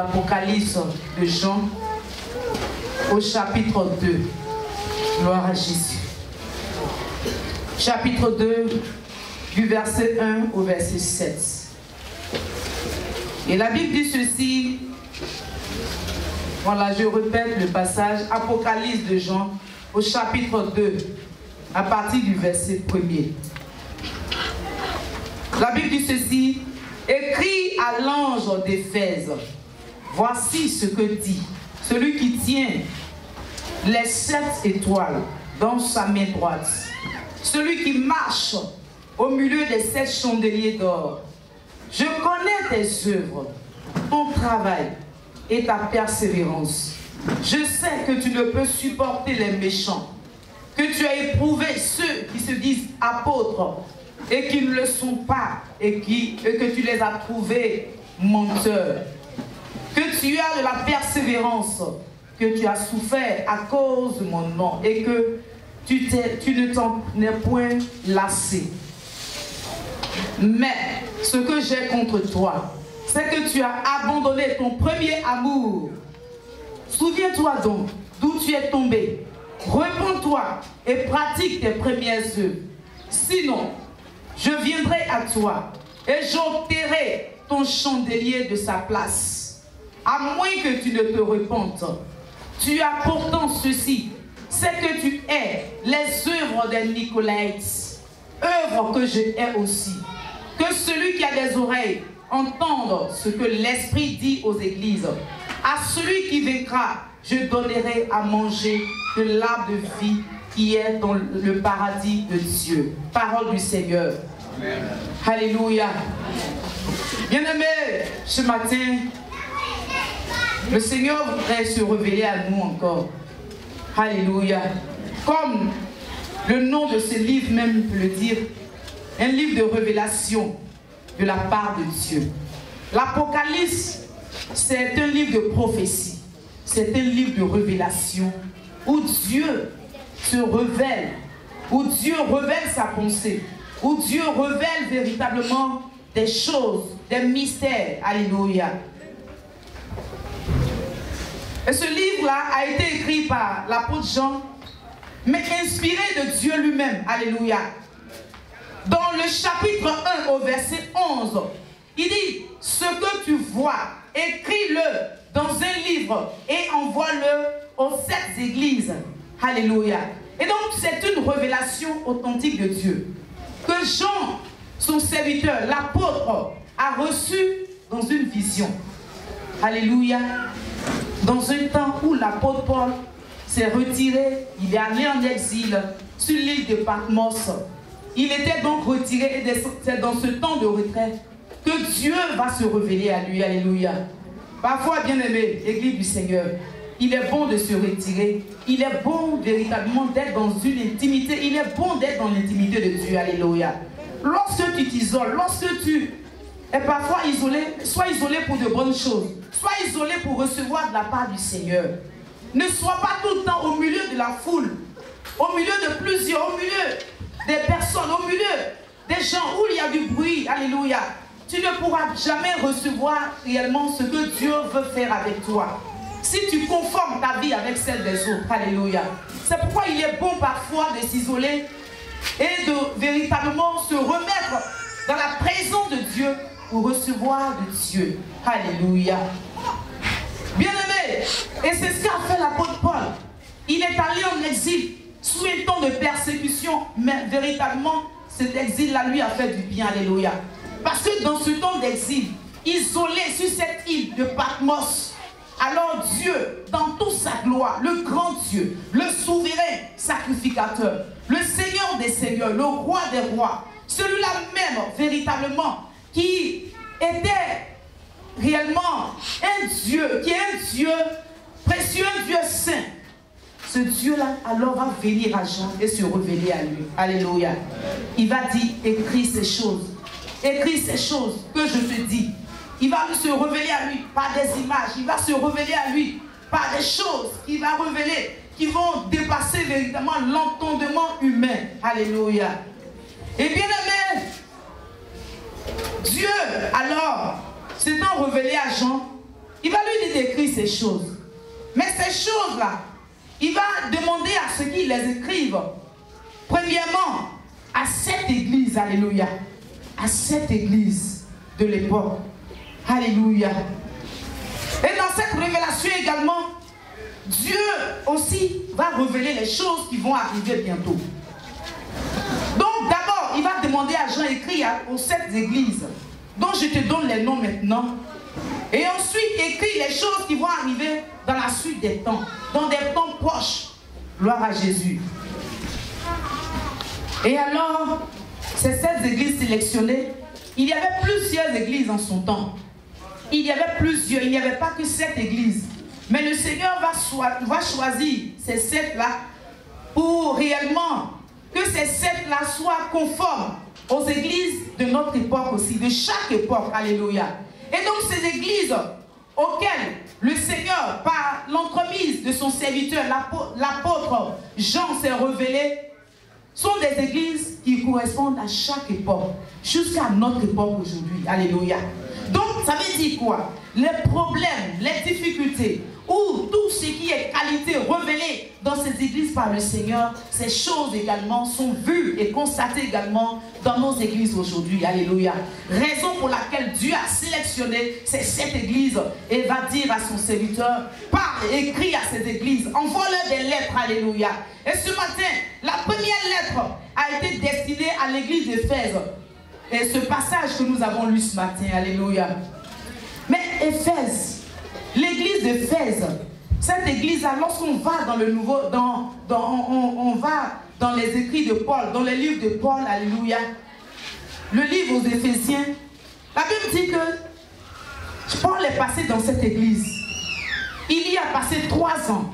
l'Apocalypse de Jean au chapitre 2. Gloire à Jésus. Chapitre 2, du verset 1 au verset 7. Et la Bible dit ceci. Voilà, je répète le passage. Apocalypse de Jean au chapitre 2, à partir du verset 1er. La Bible dit ceci. Écrit à l'ange d'Éphèse, voici ce que dit celui qui tient les 7 étoiles dans sa main droite, celui qui marche au milieu des 7 chandeliers d'or. Je connais tes œuvres, ton travail et ta persévérance. Je sais que tu ne peux supporter les méchants, que tu as éprouvé ceux qui se disent apôtres et qui ne le sont pas, et que tu les as trouvés menteurs, que tu as de la persévérance, que tu as souffert à cause de mon nom, et que tu ne t'en es point lassé. Mais ce que j'ai contre toi, c'est que tu as abandonné ton premier amour. Souviens-toi donc d'où tu es tombé. Repends-toi et pratique tes premières œuvres. Sinon, je viendrai à toi et j'ôterai ton chandelier de sa place, à moins que tu ne te repentes. Tu as pourtant ceci, c'est que tu hais les œuvres des Nicolaïtes, œuvres que je hais aussi. Que celui qui a des oreilles entende ce que l'Esprit dit aux églises. À celui qui vaincra, je donnerai à manger de l'arbre de vie qui est dans le paradis de Dieu. Parole du Seigneur. Amen. Alléluia. Bien-aimés, ce matin, le Seigneur voudrait se révéler à nous encore. Alléluia. Comme le nom de ce livre même peut le dire, un livre de révélation de la part de Dieu. L'Apocalypse, c'est un livre de prophétie. C'est un livre de révélation où Dieu se révèle, où Dieu révèle sa pensée, où Dieu révèle véritablement des choses, des mystères. Alléluia. Et ce livre-là a été écrit par l'apôtre Jean, mais inspiré de Dieu lui-même. Alléluia. Dans le chapitre 1 au verset 11, il dit, ce que tu vois, écris-le dans un livre et envoie-le aux 7 églises. Alléluia. Et donc, c'est une révélation authentique de Dieu que Jean, son serviteur, l'apôtre, a reçu dans une vision. Alléluia. Dans un temps où l'apôtre Paul s'est retiré, il est allé en exil sur l'île de Patmos. Il était donc retiré et c'est dans ce temps de retraite que Dieu va se révéler à lui. Alléluia. Parfois, bien-aimé, Église du Seigneur, il est bon de se retirer. Il est bon véritablement d'être dans une intimité. Il est bon d'être dans l'intimité de Dieu. Alléluia. Lorsque tu t'isoles, lorsque tu es parfois isolé, sois isolé pour de bonnes choses. Sois isolé pour recevoir de la part du Seigneur. Ne sois pas tout le temps au milieu de la foule, au milieu de plusieurs, au milieu des personnes, au milieu des gens où il y a du bruit. Alléluia. Tu ne pourras jamais recevoir réellement ce que Dieu veut faire avec toi. Si tu conformes ta vie avec celle des autres. Alléluia. C'est pourquoi il est bon parfois de s'isoler et de véritablement se remettre dans la présence de Dieu pour recevoir de Dieu. Alléluia. Bien-aimé, et c'est ce qu'a fait l'apôtre Paul. Il est allé en exil sous un temps de persécution, mais véritablement, cet exil-là lui a fait du bien. Alléluia. Parce que dans ce temps d'exil, isolé sur cette île de Patmos, alors Dieu, dans toute sa gloire, le grand Dieu, le souverain sacrificateur, le Seigneur des seigneurs, le roi des rois, celui-là même, véritablement, qui était réellement un Dieu, qui est un Dieu précieux, un Dieu saint. Ce Dieu-là, alors, va venir à Jean et se révéler à lui. Alléluia. Il va dire, écris ces choses. Écris ces choses que je te dis. Il va se révéler à lui par des images. Il va se révéler à lui par des choses qu'il va révéler, qui vont dépasser véritablement l'entendement humain. Alléluia. Et bien aimé, Dieu, alors, s'étant révélé à Jean, il va lui écrit ces choses. Mais ces choses-là, il va demander à ceux qui les écrivent, premièrement, à cette église, alléluia, à cette église de l'époque, alléluia. Et dans cette révélation également, Dieu aussi va révéler les choses qui vont arriver bientôt. Donc d'abord, il va demander à Jean écrit aux 7 églises, dont je te donne les noms maintenant. Et ensuite, écrit les choses qui vont arriver dans la suite des temps, dans des temps proches. Gloire à Jésus. Et alors, ces 7 églises sélectionnées, il y avait plusieurs églises en son temps. Il y avait plusieurs, il n'y avait pas que 7 églises. Mais le Seigneur va choisir ces 7-là pour réellement que ces 7-là soient conformes aux églises de notre époque aussi, de chaque époque. Alléluia. Et donc ces églises auxquelles le Seigneur, par l'entremise de son serviteur, l'apôtre Jean, s'est révélé, sont des églises qui correspondent à chaque époque, jusqu'à notre époque aujourd'hui. Alléluia. Donc, ça veut dire quoi? Les problèmes, les difficultés, ou tout ce qui est qualité révélée dans ces églises par le Seigneur, ces choses également sont vues et constatées également dans nos églises aujourd'hui. Alléluia. Raison pour laquelle Dieu a sélectionné ces 7 églises et va dire à son serviteur, parle, écris à ces églises, envoie-leur des lettres. Alléluia. Et ce matin, la première lettre a été destinée à l'église d'Éphèse. Et ce passage que nous avons lu ce matin, alléluia. Mais Éphèse, l'église d'Éphèse, cette église-là, lorsqu'on va dans le nouveau, on va dans les écrits de Paul, dans les livres de Paul, alléluia, le livre aux Éphésiens, la Bible dit que Paul est passé dans cette église. Il y a passé 3 ans.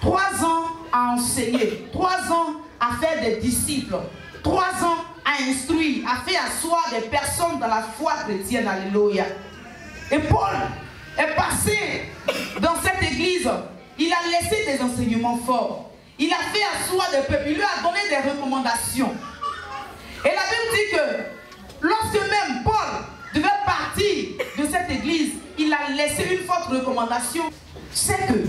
3 ans à enseigner, 3 ans à faire des disciples, 3 ans à instruire, à faire asseoir des personnes dans la foi chrétienne, alléluia. Et Paul est passé dans cette église, il a laissé des enseignements forts, il a fait asseoir des peuples, il lui a donné des recommandations. Et la Bible dit que lorsque même Paul devait partir de cette église, il a laissé une forte recommandation, c'est que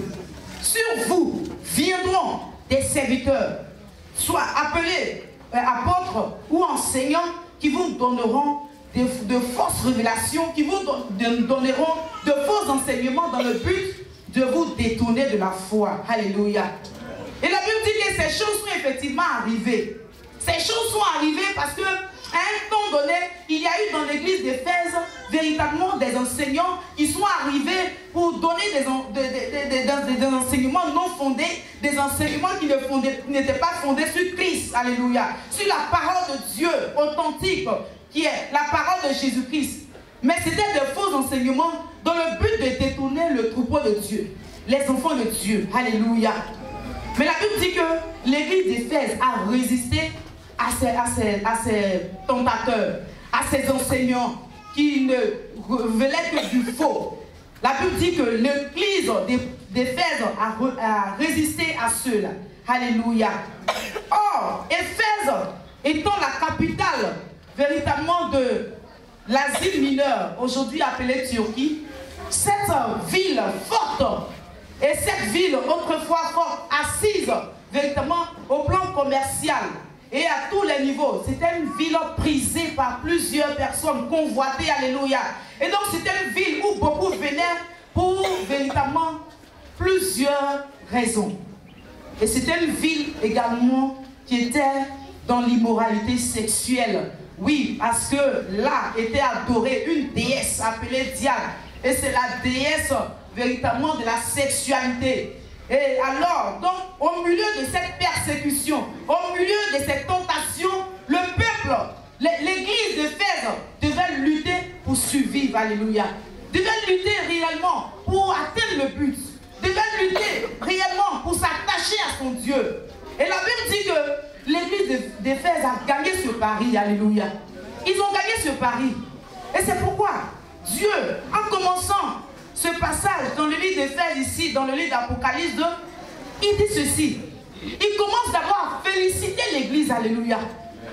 sur vous viendront des serviteurs, soit appelés apôtres ou enseignants, qui vous donneront de fausses révélations, qui vous donneront de faux enseignements dans le but de vous détourner de la foi. Alléluia. Et la Bible dit que ces choses sont effectivement arrivées. Ces choses sont arrivées parce que à un temps donné, il y a eu dans l'église d'Éphèse véritablement des enseignants qui sont arrivés pour donner des enseignements non fondés, des enseignements qui n'étaient pas fondés sur Christ, alléluia, sur la parole de Dieu authentique, qui est la parole de Jésus-Christ. Mais c'était de faux enseignements dans le but de détourner le troupeau de Dieu, les enfants de Dieu, alléluia. Mais la Bible dit que l'église d'Éphèse a résisté à ces tentateurs, à ces enseignants qui ne révélaient que du faux. La Bible dit que l'église d'Éphèse a résisté à ceux-là. Alléluia. Or, Éphèse étant la capitale véritablement de l'Asie mineure, aujourd'hui appelée Turquie, cette ville forte, et cette ville autrefois forte, assise véritablement au plan commercial, et à tous les niveaux, c'était une ville prisée par plusieurs personnes, convoitée, alléluia. Et donc c'était une ville où beaucoup venaient pour véritablement plusieurs raisons. Et c'était une ville également qui était dans l'immoralité sexuelle. Oui, parce que là était adorée une déesse appelée Diane. Et c'est la déesse véritablement de la sexualité. Et alors, donc, au milieu de cette persécution, au milieu de cette tentation, le peuple, l'église d'Éphèse devait lutter pour survivre, alléluia. Devait lutter réellement pour atteindre le but. Devait lutter réellement pour s'attacher à son Dieu. Et la Bible dit que l'église d'Éphèse a gagné ce pari, alléluia. Ils ont gagné ce pari. Et c'est pourquoi Dieu, en commençant ce passage dans le livre d'Éphèse ici, dans le livre d'Apocalypse 2, il dit ceci. Il commence d'abord à féliciter l'église, alléluia.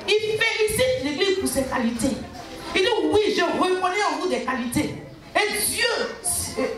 Il félicite l'église pour ses qualités. Il dit, oui, je reconnais en vous des qualités. Et Dieu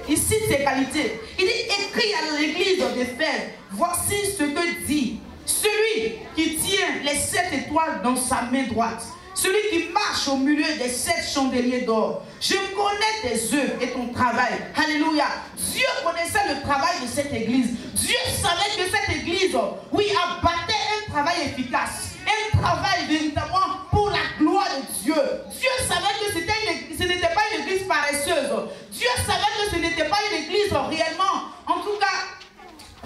il cite ses qualités. Il dit, écrit à l'église d'Éphèse, voici ce que dit celui qui tient les 7 étoiles dans sa main droite, celui qui marche au milieu des 7 chandeliers d'or. Je connais tes œuvres et ton travail. Alléluia. Dieu connaissait le travail de cette église. Dieu savait que cette église, oui, abattait un travail efficace. Un travail véritablement pour la gloire de Dieu. Dieu savait que ce n'était pas une église paresseuse. Dieu savait que ce n'était pas une église réellement, en tout cas,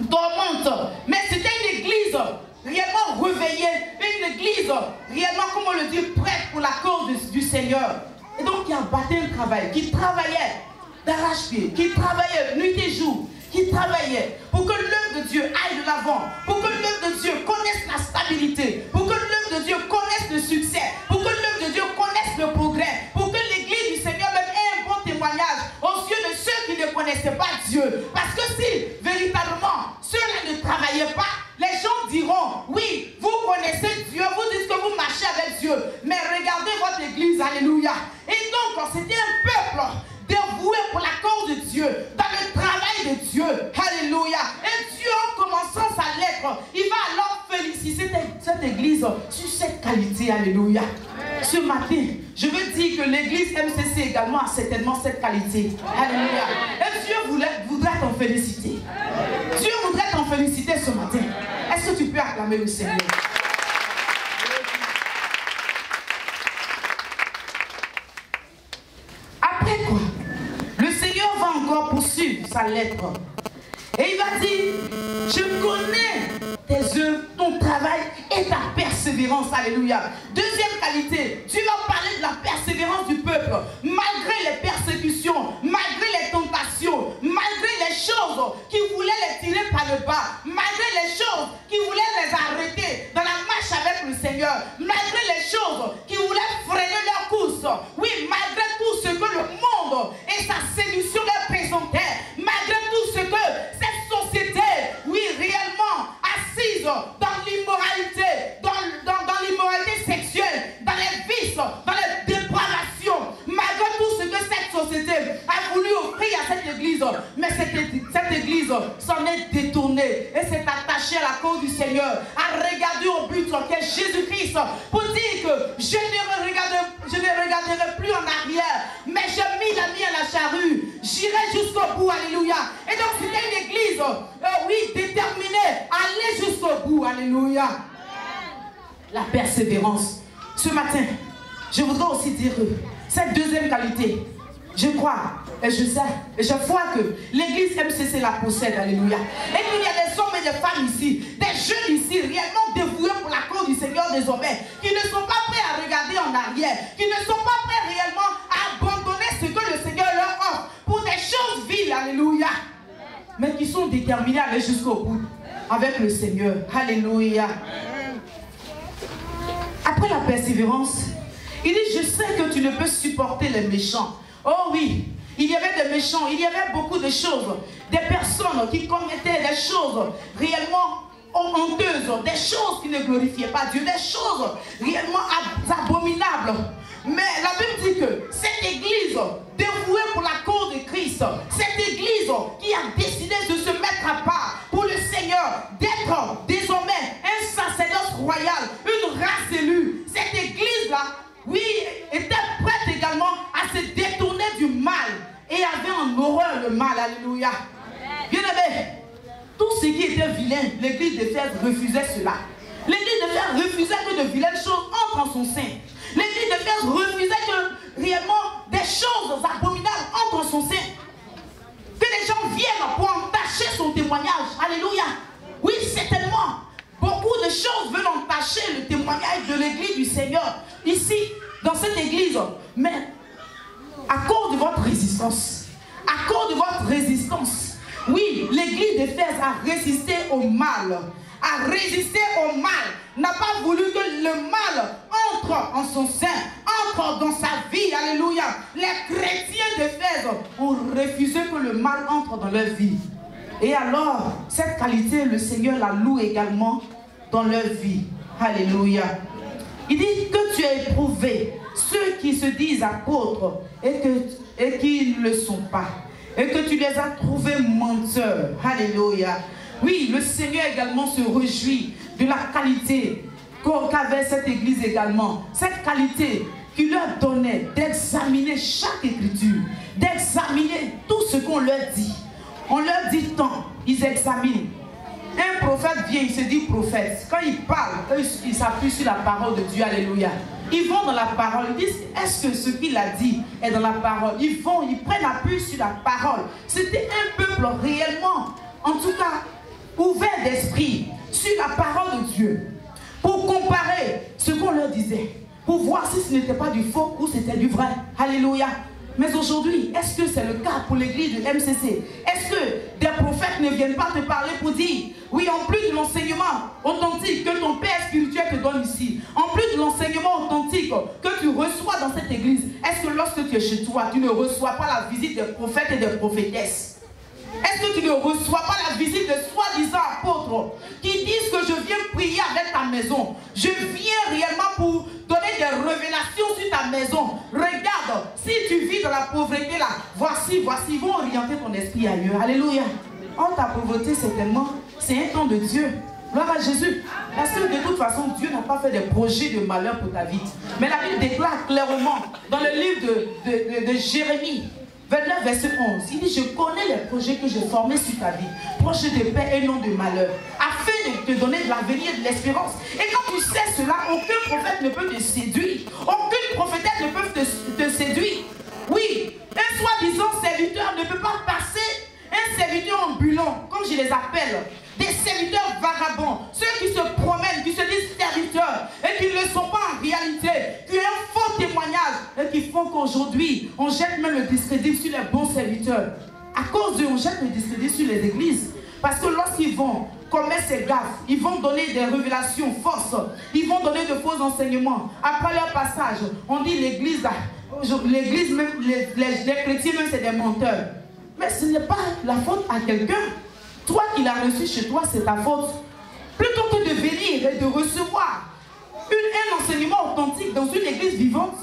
dormante. Mais c'était une église réellement réveillée. Une église réellement, comme on le dit, prête pour la cause du Seigneur. Et donc, qui abattait un travail, qui travaillait d'arrache-pied, qui travaillait nuit et jour, qui travaillait pour que l'œuvre de Dieu aille de l'avant, pour que l'œuvre de Dieu connaisse la stabilité, pour que l'œuvre de Dieu connaisse le succès, pour que l'œuvre de Dieu connaisse le progrès, pour que l'église du Seigneur même ait un bon témoignage aux yeux de ceux qui ne connaissaient pas Dieu. Parce que si véritablement ceux-là ne travaillaient pas, les gens diront, oui, vous connaissez Dieu, vous dites que vous marchez avec Dieu, mais regardez votre église, alléluia. Et donc, c'était un peuple dévoué pour la cause de Dieu, dans le travail de Dieu. Alléluia. Et Dieu, en commençant sa lettre, il va alors féliciter cette église sur cette qualité. Alléluia. Ce matin, je veux dire que l'église MCC également a certainement cette qualité. Alléluia. Et Dieu voudrait t'en féliciter. Dieu voudrait t'en féliciter ce matin. Est-ce que tu peux acclamer le Seigneur? Après quoi? Le Seigneur va encore poursuivre sa lettre. Et il va dire, je connais tes œuvres, ton travail et ta persévérance. Alléluia. Deuxième qualité, tu vas parler de la persévérance du peuple. Malgré les persécutions, malgré les tentations, malgré les choses qui voulaient les tirer par le bas, malgré les choses qui voulaient les arrêter dans la marche avec le Seigneur, malgré les choses qui voulaient freiner leur course. Oui, malgré tout ce que le monde et sa séduction leur présentaient, malgré tout ce que cette société, oui, réellement assise dans l'immoralité, dans l'immoralité sexuelle, dans les vices, dans les dépravations, malgré tout ce que cette société a voulu offrir à cette église, mais cette église s'en est détournée et s'est attachée à la cause du Seigneur, a regardé au but qu'est Jésus-Christ pour dire que je ne regarderai plus en arrière, mais j'ai mis la vie à la charrue, j'irai jusqu'au bout, alléluia. Et donc c'était une église, oui, déterminée à aller jusqu'au bout, alléluia. La persévérance. Ce matin, je voudrais aussi dire que cette deuxième qualité, je crois et je sais et je vois que l'église MCC la possède, alléluia. Et qu'il y a des hommes et des femmes ici, des jeunes ici, réellement dévoués pour la cause du Seigneur désormais, qui ne sont pas prêts à regarder en arrière, qui ne sont pas prêts réellement à abandonner ce que le Seigneur leur offre pour des choses viles, alléluia, mais qui sont déterminés à aller jusqu'au bout avec le Seigneur, alléluia. Après la persévérance, il dit, je sais que tu ne peux supporter les méchants. Oh oui, il y avait des méchants, il y avait beaucoup de choses, des personnes qui commettaient des choses réellement honteuses, des choses qui ne glorifiaient pas Dieu, des choses réellement abominables. Mais la Bible dit que cette église dévouée pour la cause de Christ, cette église qui a décidé de se mettre à part pour le Seigneur, d'être désormais un sacerdoce royal, une race élue, cette église-là, oui, était prête également à se détourner du mal et avait en horreur le mal, alléluia. Bien aimé, tout ce qui était vilain, l'église d'Éphèse refusait cela. L'église d'Éphèse refusait que de vilaines choses entrent en son sein. L'église d'Éphèse refusait que réellement des choses abominables entrent en son sein. Que les gens viennent pour entacher son témoignage. Alléluia. Oui, certainement. Beaucoup de choses veulent entacher le témoignage de l'église du Seigneur. Ici, dans cette église. Mais à cause de votre résistance, oui, l'église d'Éphèse a résisté au mal. N'a pas voulu que le mal entre en son sein, entre dans sa vie, alléluia. Les chrétiens d'Éphèse ont refusé que le mal entre dans leur vie. Et alors, cette qualité, le Seigneur la loue également dans leur vie. Alléluia. Il dit que tu as éprouvé ceux qui se disent apôtres et qui ne le sont pas. et que tu les as trouvés menteurs. Alléluia. Oui, le Seigneur également se réjouit de la qualité qu'avait cette église également. Cette qualité qui leur donnait d'examiner chaque écriture, d'examiner tout ce qu'on leur dit. On leur dit tant, ils examinent. Un prophète vient, il se dit prophète. Quand il parle, il s'appuie sur la parole de Dieu. Alléluia. Ils vont dans la parole, ils disent, est-ce que ce qu'il a dit est dans la parole? Ils vont, ils prennent appui sur la parole. C'était un peuple réellement, en tout cas, ouvert d'esprit sur la parole de Dieu. Pour comparer ce qu'on leur disait. Pour voir si ce n'était pas du faux ou c'était du vrai. Alléluia. Mais aujourd'hui, est-ce que c'est le cas pour l'église de MCC? Est-ce que des prophètes ne viennent pas te parler pour dire, oui, en plus de l'enseignement authentique que ton Père spirituel te donne ici, en plus de l'enseignement authentique que tu reçois dans cette église, est-ce que lorsque tu es chez toi, tu ne reçois pas la visite des prophètes et des prophétesses? Est-ce que tu ne reçois pas la visite de soi-disant apôtres qui disent que je viens prier avec ta maison? Je viens réellement pour donner des révélations sur ta maison. Regarde, si tu vis dans la pauvreté là, voici, ils vont orienter ton esprit ailleurs. Alléluia. Oh, ta pauvreté, c'est un temps de Dieu. Gloire à Jésus. Parce que de toute façon, Dieu n'a pas fait des projets de malheur pour ta vie. Mais la Bible déclare clairement dans le livre de Jérémie, 29, verset 11, il dit, je connais les projets que j'ai formés sur ta vie, projets de paix et non de malheur, afin de te donner de l'avenir et de l'espérance. Et quand tu sais cela, aucun prophète ne peut te séduire, aucune prophétesse ne peut te séduire. Oui, un soi-disant serviteur ne peut pas passer, un serviteur ambulant, comme je les appelle, des serviteurs vagabonds, ceux qui se promènent, qui se disent serviteurs et qui ne le sont pas en réalité, qui ont un faux témoignage et qui font qu'aujourd'hui on jette même le discrédit sur les bons serviteurs. À cause d'eux, on jette le discrédit sur les églises. Parce que lorsqu'ils vont commettre ces gaffes, ils vont donner des révélations fausses, ils vont donner de faux enseignements. Après leur passage, on dit l'église même, les chrétiens même c'est des menteurs. Mais ce n'est pas la faute à quelqu'un. Toi qui l'as reçu chez toi, c'est ta faute. Plutôt que de venir et de recevoir un enseignement authentique dans une église vivante,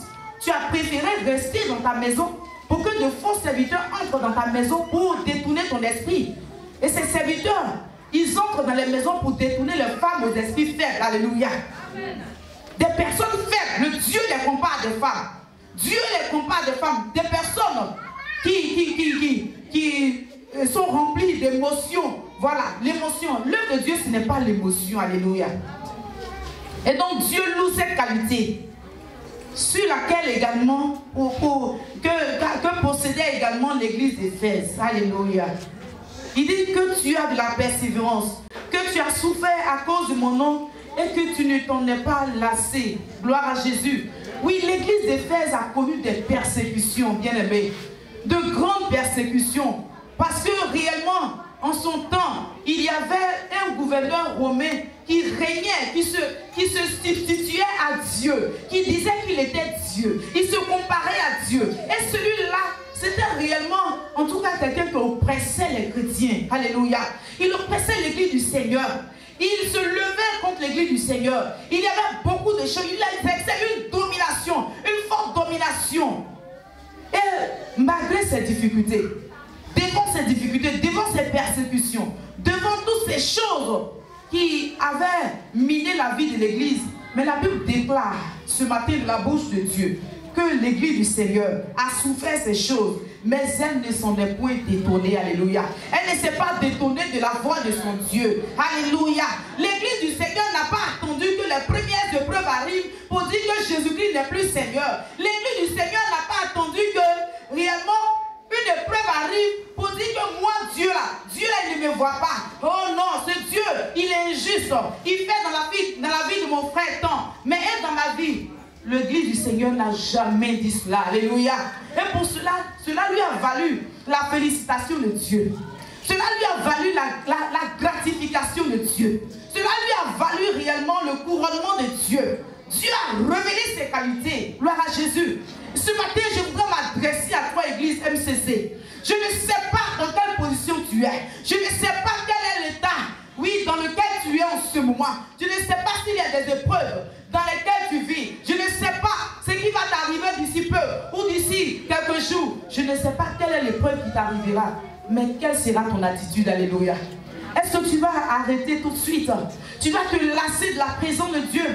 tu as préféré rester dans ta maison pour que de faux serviteurs entrent dans ta maison pour détourner ton esprit. Et ces serviteurs, ils entrent dans les maisons pour détourner les femmes aux esprits faibles. Alléluia. Des personnes faibles, le Dieu les compare à des femmes. Dieu les compare à des femmes. Des personnes qui sont remplies d'émotions. Voilà, l'émotion. L'œuvre de Dieu, ce n'est pas l'émotion. Alléluia. Et donc, Dieu loue cette qualité sur laquelle également, que possédait également l'église d'Éphèse. Alléluia. Il dit que tu as de la persévérance, que tu as souffert à cause de mon nom et que tu ne t'en es pas lassé. Gloire à Jésus. Oui, l'église d'Éphèse a connu des persécutions, bien-aimés. De grandes persécutions. Parce que réellement, en son temps, il y avait un gouverneur romain qui régnait, qui se substituait à Dieu, qui disait qu'il était Dieu. Il se comparait à Dieu. Et celui-là, c'était réellement, en tout cas, quelqu'un qui oppressait les chrétiens. Alléluia. Il oppressait l'église du Seigneur. Il se levait contre l'église du Seigneur. Il y avait beaucoup de choses. Il exerçait une domination, une forte domination. Et malgré ces difficultés, devant ces difficultés, devant ces persécutions, devant toutes ces choses qui avaient miné la vie de l'église, mais la Bible déclare ce matin de la bouche de Dieu que l'église du Seigneur a souffert ces choses, mais elle ne s'en est point détournée. Alléluia. Elle ne s'est pas détournée de la voix de son Dieu. Alléluia. L'église du Seigneur n'a pas attendu que les premières épreuves arrivent pour dire que Jésus-Christ n'est plus Seigneur. L'église du Seigneur n'a pas attendu que réellement une épreuve arrive pour dire que moi, Dieu là, il ne me voit pas. Oh non, ce Dieu, il est injuste. Il fait dans la vie de mon frère tant, mais dans ma vie. L'église du Seigneur n'a jamais dit cela. Alléluia. Et pour cela lui a valu la félicitation de Dieu. Cela lui a valu la gratification de Dieu. Cela lui a valu réellement le couronnement de Dieu. Dieu a révélé ses qualités. Gloire à Jésus. Ce matin, je voudrais m'adresser à toi, église MCC. Je ne sais pas dans quelle position tu es. Je ne sais pas quel est l'état, oui, dans lequel tu es en ce moment. Je ne sais pas s'il y a des épreuves dans lesquelles tu vis. Je ne sais pas ce qui va t'arriver d'ici peu ou d'ici quelques autre jour, je ne sais pas quelle est l'épreuve qui t'arrivera, mais quelle sera ton attitude, alléluia. Est-ce que tu vas arrêter tout de suite? Tu vas te lasser de la présence de Dieu?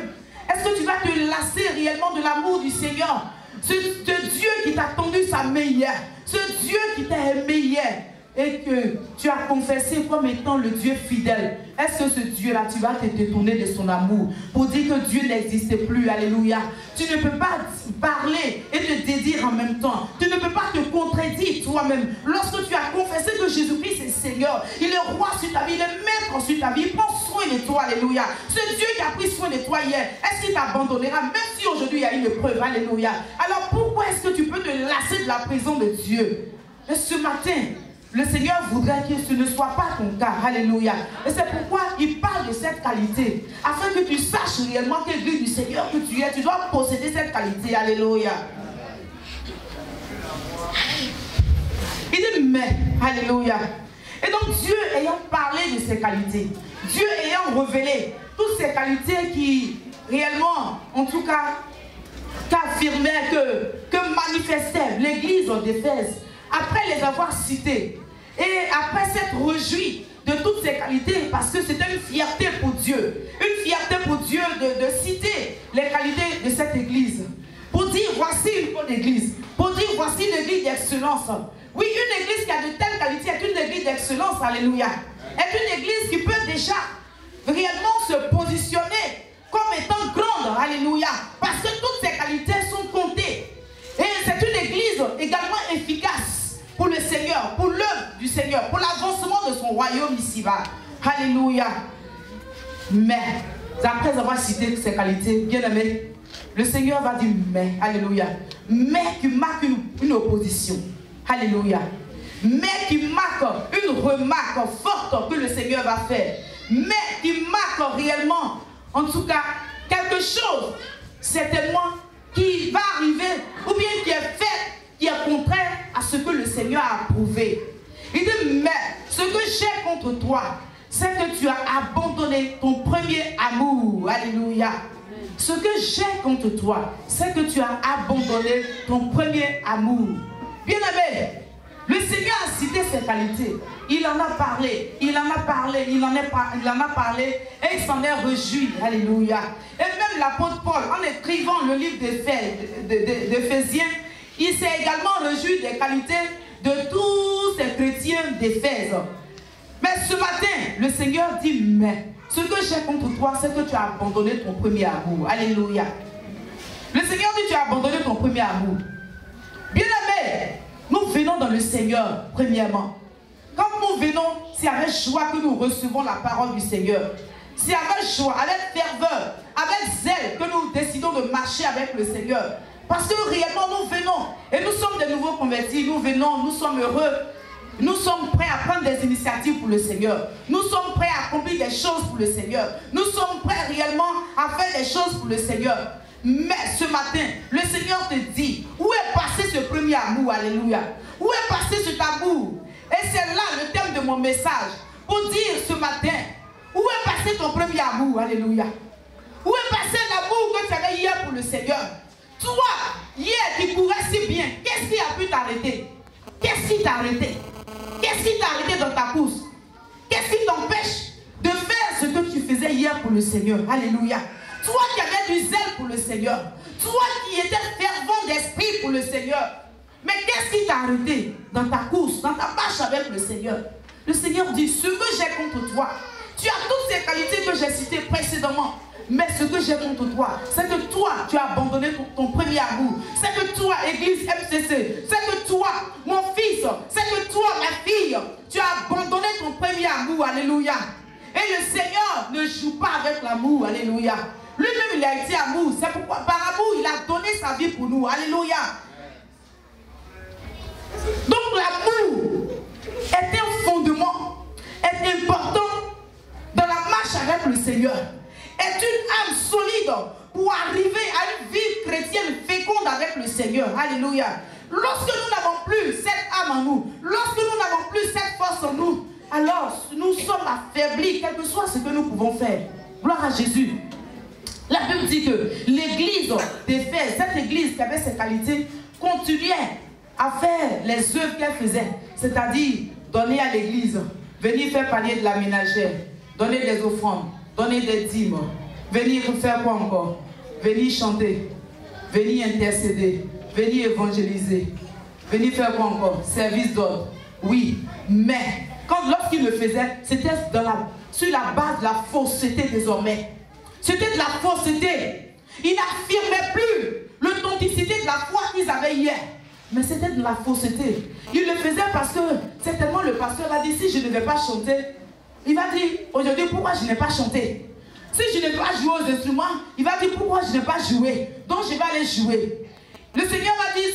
Est-ce que tu vas te lasser réellement de l'amour du Seigneur? Ce Dieu qui t'a tendu sa main hier, ce Dieu qui t'a aimé hier, et que tu as confessé comme étant le Dieu fidèle. Est-ce que ce Dieu-là, tu vas te détourner de son amour pour dire que Dieu n'existe plus? Alléluia. Tu ne peux pas parler et te dédire en même temps. Tu ne peux pas te contredire toi-même. Lorsque tu as confessé que Jésus-Christ est Seigneur, il est roi sur ta vie, il est maître sur ta vie, il prend soin de toi. Alléluia. Ce Dieu qui a pris soin de toi hier, est-ce qu'il t'abandonnera même si aujourd'hui il y a une épreuve? Alléluia. Alors pourquoi est-ce que tu peux te lasser de la présence de Dieu? Et ce matin, le Seigneur voudrait que ce ne soit pas ton cas. Alléluia. Et c'est pourquoi il parle de cette qualité. Afin que tu saches réellement que l'église du Seigneur que tu es, tu dois posséder cette qualité. Alléluia. Il dit mais. Alléluia. Et donc Dieu ayant parlé de ses qualités, Dieu ayant révélé toutes ces qualités qui réellement, en tout cas, qu'affirmait, que manifestait l'église d'Éphèse, après les avoir citées, et après s'être réjoui de toutes ces qualités, parce que c'était une fierté pour Dieu, une fierté pour Dieu de citer les qualités de cette église, pour dire voici une bonne église, pour dire voici une église d'excellence. Oui, une église qui a de telles qualités est une église d'excellence, alléluia, est une église qui peut déjà réellement se positionner comme étant grande, alléluia, parce que toutes ces qualités sont comptées. Et c'est une église également efficace pour le Seigneur, pour l'œuvre du Seigneur, pour l'avancement de son royaume ici-bas. Alléluia. Mais, après avoir cité ces qualités, bien aimé, le Seigneur va dire mais, alléluia. Mais qui marque une opposition. Alléluia. Mais qui marque une remarque forte que le Seigneur va faire. Mais qui marque réellement, en tout cas, quelque chose, certainement, qui va arriver, ou bien qui est fait, qui est contraire à ce que le Seigneur a approuvé. Il dit, mais ce que j'ai contre toi, c'est que tu as abandonné ton premier amour. Alléluia. Ce que j'ai contre toi, c'est que tu as abandonné ton premier amour. Bien aimé, le Seigneur a cité ses qualités. Il en a parlé, il en a parlé, il en a parlé et il s'en est réjoui. Alléluia. Et même l'apôtre Paul, en écrivant le livre d'Éphésiens, il s'est également réjoui des qualités de tous ces chrétiens d'Éphèse. Mais ce matin, le Seigneur dit, mais ce que j'ai contre toi, c'est que tu as abandonné ton premier amour. Alléluia. Le Seigneur dit, tu as abandonné ton premier amour. Bien aimé, nous venons dans le Seigneur, premièrement. Quand nous venons, c'est avec joie que nous recevons la parole du Seigneur. C'est avec joie, avec ferveur, avec zèle que nous décidons de marcher avec le Seigneur. Parce que réellement, nous venons et nous sommes des nouveaux convertis. Nous venons, nous sommes heureux. Nous sommes prêts à prendre des initiatives pour le Seigneur. Nous sommes prêts à accomplir des choses pour le Seigneur. Nous sommes prêts réellement à faire des choses pour le Seigneur. Mais ce matin, le Seigneur te dit, où est passé ce premier amour? Alléluia. Où est passé cet amour? Et c'est là le thème de mon message. Pour dire ce matin, où est passé ton premier amour? Alléluia. Où est passé l'amour que tu avais hier pour le Seigneur? Toi, hier qui courais si bien, qu'est-ce qui a pu t'arrêter? Qu'est-ce qui t'a arrêté? Qu'est-ce qui t'a arrêté dans ta course? Qu'est-ce qui t'empêche de faire ce que tu faisais hier pour le Seigneur? Alléluia. Toi qui avais du zèle pour le Seigneur. Toi qui étais fervent d'esprit pour le Seigneur. Mais qu'est-ce qui t'a arrêté dans ta course, dans ta marche avec le Seigneur? Le Seigneur dit, ce que j'ai contre toi, tu as toutes ces qualités que j'ai citées précédemment. Mais ce que j'ai contre toi, c'est que toi, tu as abandonné ton premier amour. C'est que toi, Église MCC, c'est que toi, mon fils, c'est que toi, ma fille, tu as abandonné ton premier amour. Alléluia. Et le Seigneur ne joue pas avec l'amour. Alléluia. Lui-même, il a été amour. C'est pourquoi, par amour, il a donné sa vie pour nous. Alléluia. Donc, l'amour est un fondement, est important dans la marche avec le Seigneur. Est une âme solide pour arriver à une vie chrétienne féconde avec le Seigneur. Alléluia. Lorsque nous n'avons plus cette âme en nous, lorsque nous n'avons plus cette force en nous, alors nous sommes affaiblis, quel que soit ce que nous pouvons faire. Gloire à Jésus. La Bible dit que l'église d'Éphèse, cette église qui avait ses qualités, continuait à faire les œuvres qu'elle faisait, c'est-à-dire donner à l'église, venir faire panier de la ménagère, donner des offrandes, donner des dîmes, venir faire quoi encore? Venir chanter, venir intercéder, venir évangéliser, venir faire quoi encore? Service d'ordre. Oui, mais lorsqu'il le faisait, c'était sur la base de la fausseté désormais. C'était de la fausseté. Il n'affirmait plus l'authenticité de la foi qu'ils avaient hier. Mais c'était de la fausseté. Il le faisait parce que certainement le pasteur a dit, si je ne vais pas chanter, il va dire aujourd'hui pourquoi je n'ai pas chanté. Si je n'ai pas joué aux instruments, il va dire pourquoi je n'ai pas joué. Donc je vais aller jouer. Le Seigneur m'a dit,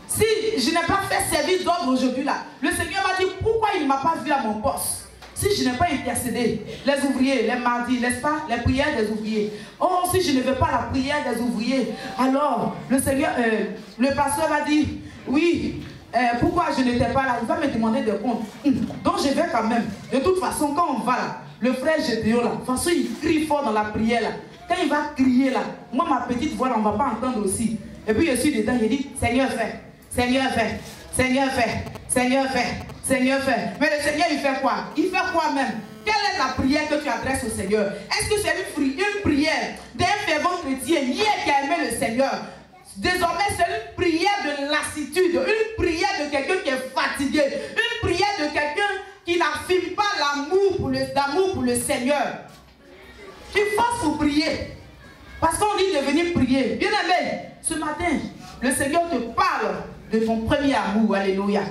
si je n'ai pas fait service d'ordre aujourd'hui là, le Seigneur m'a dit pourquoi il ne m'a pas vu à mon poste. Si je n'ai pas intercédé, les ouvriers, les mardis, n'est-ce pas, les prières des ouvriers. Oh, si je ne fais pas la prière des ouvriers, alors le Seigneur, le pasteur va dire, oui, pourquoi je n'étais pas là, il va me demander des comptes. Donc je vais quand même. De toute façon, quand on va là, le frère Gédéon là, de toute façon il crie fort dans la prière là. Quand il va crier là, moi ma petite voix là, on ne va pas entendre aussi. Et puis je suis dedans, je dis, Seigneur fais, Seigneur fais, Seigneur fais, Seigneur fais. Seigneur fait. Mais le Seigneur, il fait quoi? Il fait quoi même? Quelle est la prière que tu adresses au Seigneur? Est-ce que c'est une prière d'un fervent chrétien hier qui a aimé le Seigneur? Désormais, c'est une prière de lassitude, une prière de quelqu'un qui est fatigué, une prière de quelqu'un qui n'affirme pas l'amour pour le Seigneur. Tu forces pour prier. Parce qu'on dit de venir prier. Bien aimé, ce matin, le Seigneur te parle de ton premier amour. Alléluia.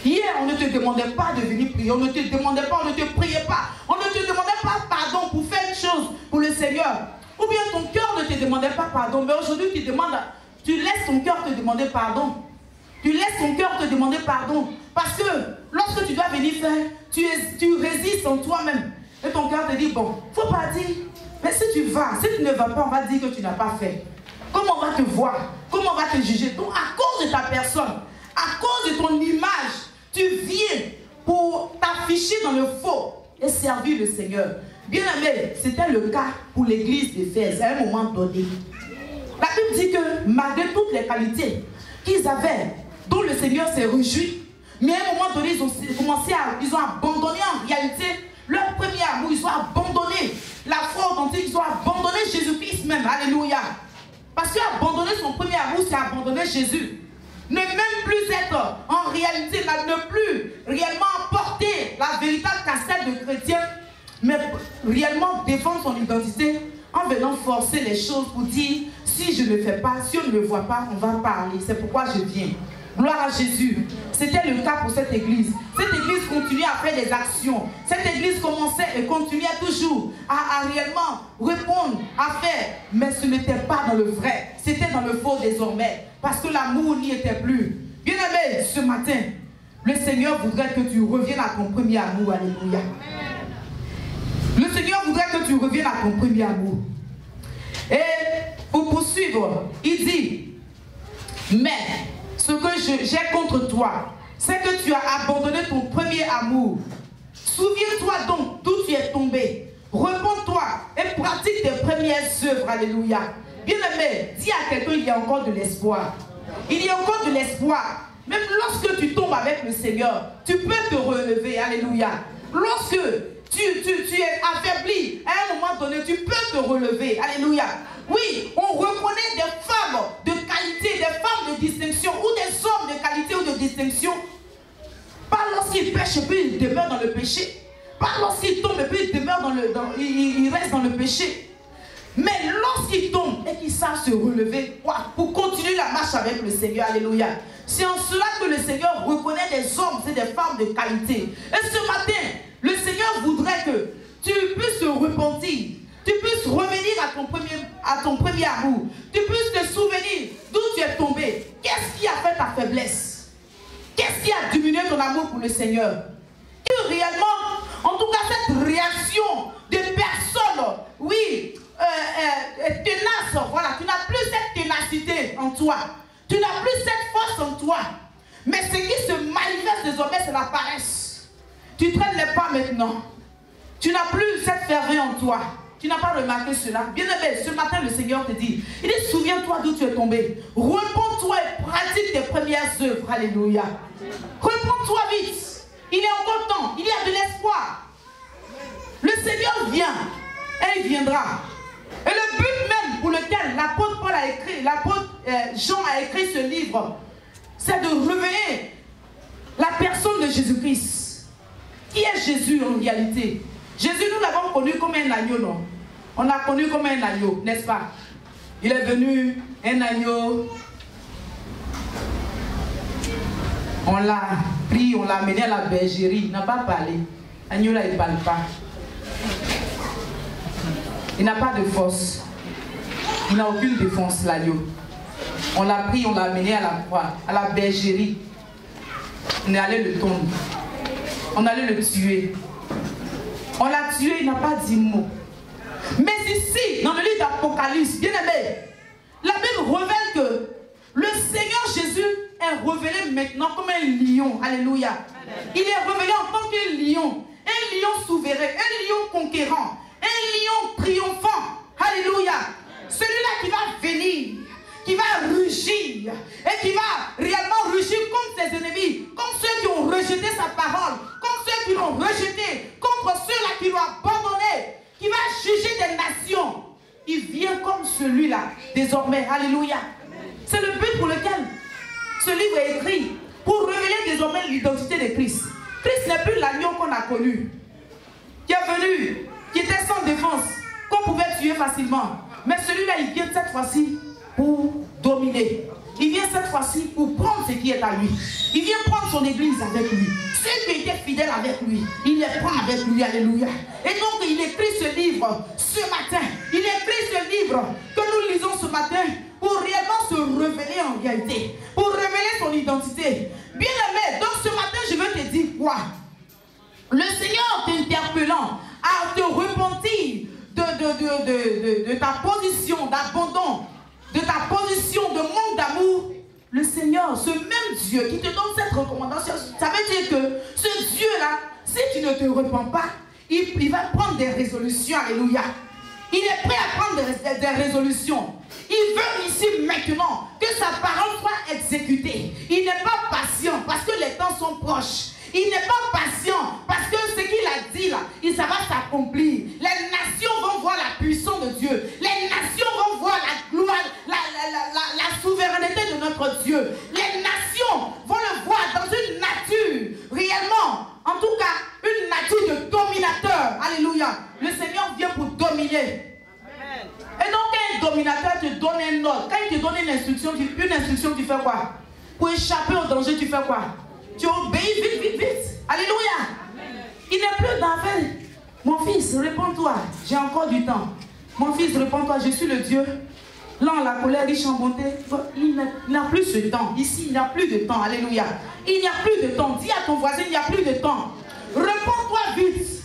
Hier, on ne te demandait pas de venir prier, on ne te demandait pas, on ne te priait pas, on ne te demandait pas pardon pour faire une chose pour le Seigneur. Ou bien ton cœur ne te demandait pas pardon, mais aujourd'hui tu laisses ton cœur te demander pardon. Tu laisses ton cœur te demander pardon. Parce que lorsque tu dois venir faire, tu résistes en toi-même. Et ton cœur te dit, bon, il ne faut pas dire, mais si tu ne vas pas, on va dire que tu n'as pas fait. Comment on va te voir? Comment on va te juger? Donc à cause de ta personne, à cause de ton image, tu viens pour t'afficher dans le faux et servir le Seigneur. Bien aimé, c'était le cas pour l'église d'Éphèse à un moment donné. La Bible dit que malgré toutes les qualités qu'ils avaient, dont le Seigneur s'est réjoui, mais à un moment donné, ils ont abandonné en réalité leur premier amour. Ils ont abandonné la foi authentique, ils ont abandonné Jésus-Christ même. Alléluia. Parce qu'abandonner son premier amour, c'est abandonner Jésus. Ne même plus être en réalité, ne plus réellement porter la véritable casquette de chrétien, mais réellement défendre son identité en venant forcer les choses pour dire, si je ne le fais pas, si on ne me voit pas, on va parler. C'est pourquoi je viens. Gloire à Jésus. C'était le cas pour cette église. Cette église continuait à faire des actions. Cette église commençait et continuait toujours à réellement répondre, à faire. Mais ce n'était pas dans le vrai. C'était dans le faux désormais. Parce que l'amour n'y était plus. Bien aimé, ce matin, le Seigneur voudrait que tu reviennes à ton premier amour. Alléluia. Le Seigneur voudrait que tu reviennes à ton premier amour. Et pour poursuivre, il dit, mais ce que j'ai contre toi, c'est que tu as abandonné ton premier amour. Souviens-toi donc d'où tu es tombé. Repends-toi et pratique tes premières œuvres. Alléluia. Bien-aimé, dis à quelqu'un, il y a encore de l'espoir. Il y a encore de l'espoir. Même lorsque tu tombes avec le Seigneur, tu peux te relever. Alléluia. Lorsque tu es affaibli, à un moment donné, tu peux te relever. Alléluia. Oui, on reconnaît des femmes de qualité, des femmes de distinction, ou des hommes de qualité ou de distinction. Pas lorsqu'ils pêchent et puis ils demeurent dans le péché. Pas lorsqu'ils tombent et puis ils restent dans le péché. Mais lorsqu'ils tombent et qu'ils savent se relever pour continuer la marche avec le Seigneur, alléluia. C'est en cela que le Seigneur reconnaît des hommes et des femmes de qualité. Et ce matin, le Seigneur voudrait que tu puisses te repentir, tu puisses revenir à ton premier amour, tu puisses te souvenir d'où tu es tombé. Qu'est-ce qui a fait ta faiblesse? Qu'est-ce qui a diminué ton amour pour le Seigneur? Que réellement, en tout cas cette réaction de personnes, oui, tenace, voilà, tu n'as plus cette ténacité en toi, tu n'as plus cette force en toi, mais ce qui se manifeste désormais, c'est la paresse. Tu traînes les pas maintenant, tu n'as plus cette ferveur en toi, tu n'as pas remarqué cela. Bien-aimé, ce matin, le Seigneur te dit, il dit, souviens-toi d'où tu es tombé. Repends-toi et pratique tes premières œuvres. Alléluia. Repends-toi vite. Il est encore temps. Il y a de l'espoir. Le Seigneur vient et il viendra. Et le but même pour lequel l'apôtre Paul a écrit, l'apôtre Jean a écrit ce livre, c'est de révéler la personne de Jésus-Christ. Qui est Jésus en réalité? Jésus, nous l'avons connu comme un agneau, non? On l'a connu comme un agneau, n'est-ce pas? Il est venu, un agneau. On l'a pris, on l'a amené à la bergerie. Il n'a pas parlé. L'agneau là, il ne parle pas. Il n'a pas de force. Il n'a aucune défense, l'agneau. On l'a pris, on l'a amené à la croix, à la bergerie. On est allé le tondre. On allait le tuer. On l'a tué, il n'a pas dit mot. Mais ici, dans le livre d'Apocalypse, bien aimé, la Bible révèle que le Seigneur Jésus est révélé maintenant comme un lion. Alléluia. Il est révélé en tant qu'un lion. Un lion souverain, un lion conquérant, un lion triomphant. Alléluia. Celui-là qui va venir, qui va rugir et qui va réellement rugir contre ses ennemis, comme ceux qui ont rejeté sa parole, comme ceux qui l'ont rejeté, contre ceux-là qui l'ont abandonné, qui va juger des nations. Il vient comme celui-là désormais. Alléluia. C'est le but pour lequel ce livre est écrit, pour révéler désormais l'identité de Christ. Christ n'est plus l'agneau qu'on a connu, qui est venu, qui était sans défense, qu'on pouvait tuer facilement. Mais celui-là, il vient cette fois-ci pour dominer. Il vient cette fois-ci pour prendre ce qui est à lui. Il vient prendre son église avec lui. Ceux qui étaient fidèles avec lui, il les prend avec lui. Alléluia. Et donc, il écrit ce livre ce matin. Il écrit ce livre que nous lisons ce matin pour réellement se révéler en réalité. Pour révéler son identité. Bien aimé, donc ce matin, je veux te dire quoi? Le Seigneur t'interpellant à te repentir de ta position d'abandon, de ta position de manque d'amour. Le Seigneur, ce même Dieu qui te donne cette recommandation, ça veut dire que ce Dieu-là, si tu ne te repens pas, il va prendre des résolutions. Alléluia. Il est prêt à prendre des résolutions. Il veut ici maintenant que sa parole soit exécutée. Il n'est pas patient parce que les temps sont proches. Il n'est pas patient parce que ce qu'il a dit là, ça va s'accomplir. Les nations vont voir la puissance de Dieu. Les nations vont voir la gloire, la souveraineté de notre Dieu. Les nations vont le voir dans une nature, réellement, en tout cas, une nature de dominateur. Alléluia. Le Seigneur vient pour dominer. Et donc, quand un dominateur te donne un ordre, quand il te donne une instruction, tu fais quoi? Pour échapper au danger, tu fais quoi? Tu obéis vite, vite, vite. Alléluia. Il n'est plus dans l'affaire. Mon fils, réponds-toi. J'ai encore du temps. Mon fils, réponds-toi. Je suis le Dieu. Lent la colère, riche en bonté. Il n'a plus ce temps. Ici, il n'y a plus de temps. Alléluia. Il n'y a plus de temps. Dis à ton voisin, il n'y a plus de temps. Réponds-toi vite.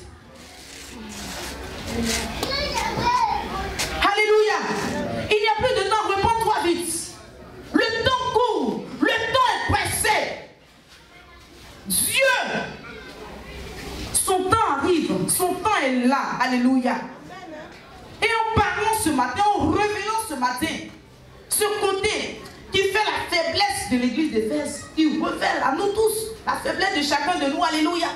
Alléluia. Il n'y a plus de temps. Réponds-toi vite. Le temps court. Le temps est pressé. Dieu, son temps arrive, son temps est là. Alléluia. Et en parlant ce matin, en révélant ce matin, ce côté qui fait la faiblesse de l'église d'Éphèse, qui révèle à nous tous la faiblesse de chacun de nous. Alléluia.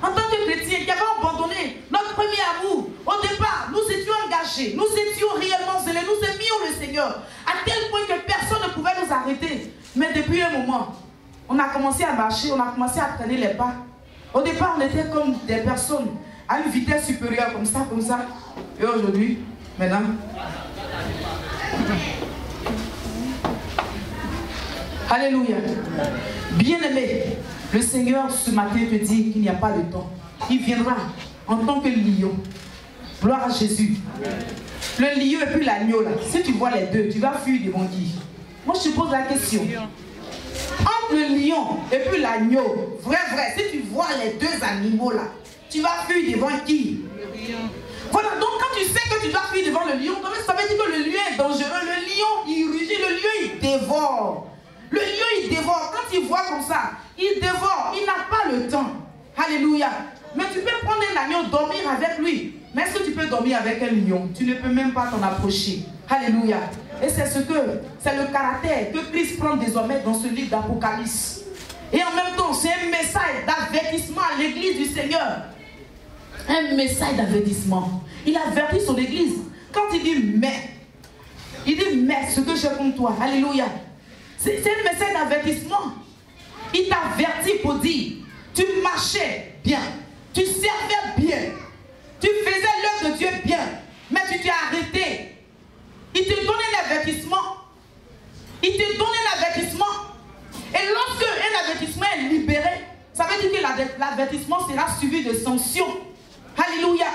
En tant que chrétiens qui avons abandonné notre premier amour, au départ, nous étions engagés, nous étions réellement zélés, nous aimions le Seigneur, à tel point que personne ne pouvait nous arrêter. Mais depuis un moment, on a commencé à marcher, on a commencé à traîner les pas. Au départ, on était comme des personnes à une vitesse supérieure, comme ça. Et aujourd'hui, maintenant, alléluia. Bien-aimé, le Seigneur ce matin te dit qu'il n'y a pas de temps. Il viendra en tant que lion. Gloire à Jésus. Le lion et puis l'agneau là. Si tu vois les deux, tu vas fuir devant qui? Moi je te pose la question. Entre le lion et puis l'agneau, vrai, si tu vois les deux animaux là, tu vas fuir devant qui? Voilà, donc quand tu sais que tu dois fuir devant le lion, ça veut dire que le lion est dangereux. Le lion, il rugit, le lion, il dévore. Le lion, il dévore. Quand il voit comme ça, il dévore. Il n'a pas le temps. Alléluia. Mais tu peux prendre un l'agneau, dormir avec lui. Mais est-ce que tu peux dormir avec un lion? Tu ne peux même pas t'en approcher. Alléluia. Et c'est le caractère que Christ prend désormais dans ce livre d'Apocalypse. Et en même temps, c'est un message d'avertissement à l'église du Seigneur. Un message d'avertissement. Il avertit son église. Quand il dit mais ce que j'ai contre toi. Alléluia. C'est un message d'avertissement. Il t'avertit pour dire, tu marchais bien, tu servais bien, tu faisais l'œuvre de Dieu bien, mais tu t'es arrêté. Il te donne un avertissement. Il te donne un avertissement. Et lorsque un avertissement est libéré, ça veut dire que l'avertissement sera suivi de sanctions. Alléluia.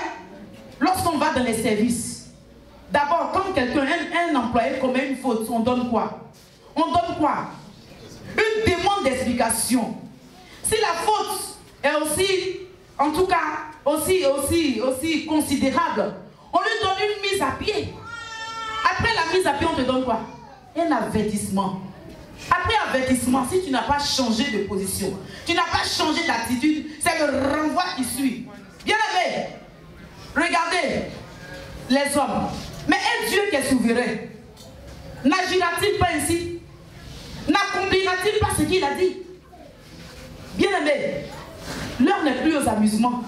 Lorsqu'on va dans les services, d'abord, quand quelqu'un, un employé commet une faute, on donne quoi? On donne quoi? Une demande d'explication. Si la faute est aussi, en tout cas, aussi considérable, on lui donne une mise à pied. Après la mise à pied, on te donne quoi? Un avertissement. Après avertissement, si tu n'as pas changé de position, tu n'as pas changé d'attitude, c'est le renvoi qui suit. Bien aimé, regardez les hommes. Mais un Dieu qui est souverain, n'agira-t-il pas ainsi? N'accomplira-t-il pas ce qu'il a dit? Bien aimé, l'heure n'est plus aux amusements.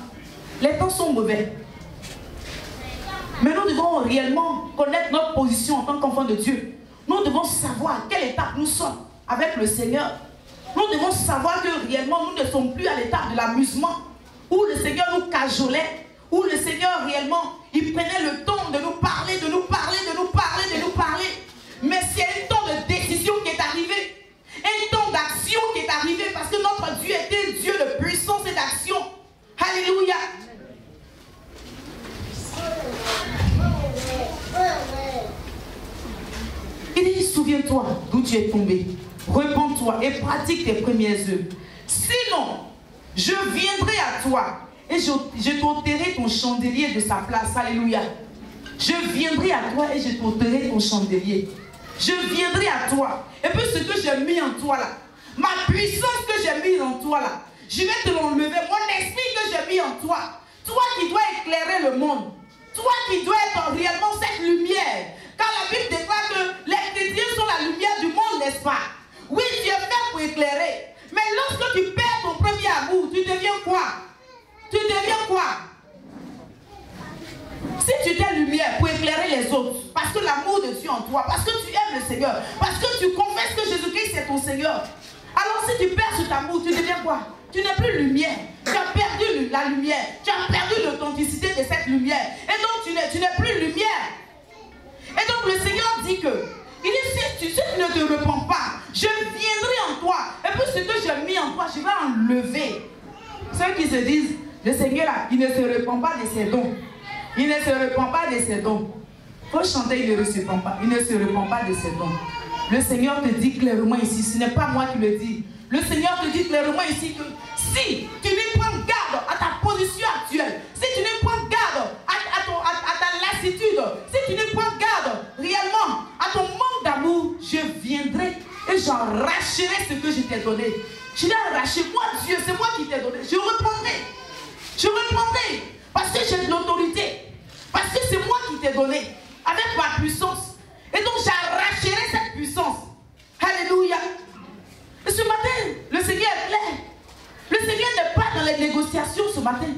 Les temps sont mauvais. Mais nous devons réellement connaître notre position en tant qu'enfants de Dieu. Nous devons savoir à quelle étape nous sommes avec le Seigneur. Nous devons savoir que réellement nous ne sommes plus à l'étape de l'amusement, où le Seigneur nous cajolait, où le Seigneur réellement, il prenait le temps de nous parler, de nous parler, de nous parler, de nous parler. Mais c'est un temps de décision qui est arrivé, un temps d'action qui est arrivé, parce que notre Dieu était un Dieu de puissance et d'action. Alléluia. Il dit, souviens-toi d'où tu es tombé. Repends-toi et pratique tes premières œuvres. Sinon, je viendrai à toi et je t'ôterai ton chandelier de sa place. Alléluia. Je viendrai à toi et je t'ôterai ton chandelier. Je viendrai à toi. Et puis ce que j'ai mis en toi là, ma puissance que j'ai mis en toi là, je vais te l'enlever. Mon esprit que j'ai mis en toi. Toi qui dois éclairer le monde. Toi qui dois être réellement cette lumière. Car la Bible déclare que les chrétiens sont la lumière du monde, n'est-ce pas? Oui, tu es fait pour éclairer. Mais lorsque tu perds ton premier amour, tu deviens quoi? Tu deviens quoi? Si tu es lumière pour éclairer les autres, parce que l'amour de Dieu en toi, parce que tu aimes le Seigneur, parce que tu confesses que Jésus-Christ est ton Seigneur, alors si tu perds cet amour, tu deviens quoi? Tu n'es plus lumière. Tu as perdu la lumière. Tu as perdu l'authenticité de cette lumière. Et donc tu n'es plus lumière. Et donc le Seigneur dit que, il dit, si tu ne te repens pas, je viendrai en toi. Et puis ce que j'ai mis en toi, je vais enlever. Ceux qui se disent, le Seigneur là, il ne se repent pas de ses dons. Il ne se repent pas de ses dons. Il faut chanter, il ne se repent pas. Il ne se repent pas de ses dons. Le Seigneur te dit clairement ici, ce n'est pas moi qui le dis. Le Seigneur te dit clairement ici que si tu ne prends garde à ta position actuelle, si tu ne prends garde à ta lassitude, si tu ne prends garde réellement à ton manque d'amour, je viendrai et j'arracherai ce que je t'ai donné. Je l'ai arraché. Moi, Dieu, c'est moi qui t'ai donné. Je reprendrai. Je reprendrai. Parce que j'ai de l'autorité. Parce que c'est moi qui t'ai donné. Avec ma puissance. Et donc, j'arracherai cette puissance. Alléluia. Et ce matin, le Seigneur est clair. Le Seigneur n'est pas dans les négociations ce matin.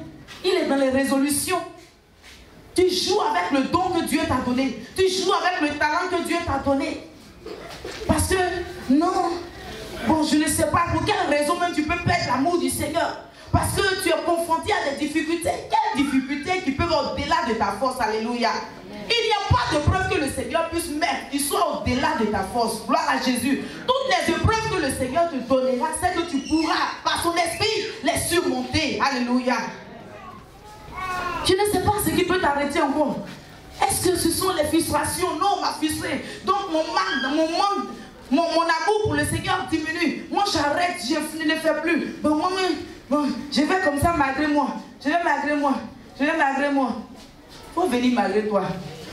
Il est dans les résolutions. Tu joues avec le don que Dieu t'a donné. Tu joues avec le talent que Dieu t'a donné. Parce que, non, bon, je ne sais pas pour quelle raison même tu peux perdre l'amour du Seigneur. Parce que tu es confronté à des difficultés. Quelles difficultés qui peuvent au-delà de ta force. Alléluia. Il n'y a pas de preuve que le Seigneur puisse mettre qui soit au-delà de ta force. Gloire à Jésus. Toutes les épreuves que le Seigneur te donnera, c'est que tu pourras, par son esprit, les surmonter. Alléluia. Je ne sais pas ce qui peut t'arrêter encore. Est-ce que ce sont les frustrations? Non, ma frustrée. Donc mon amour pour le Seigneur diminue. Moi j'arrête, je ne fais plus. Bon, je vais comme ça malgré moi. Je vais malgré moi. Je vais malgré moi. Il faut venir malgré toi.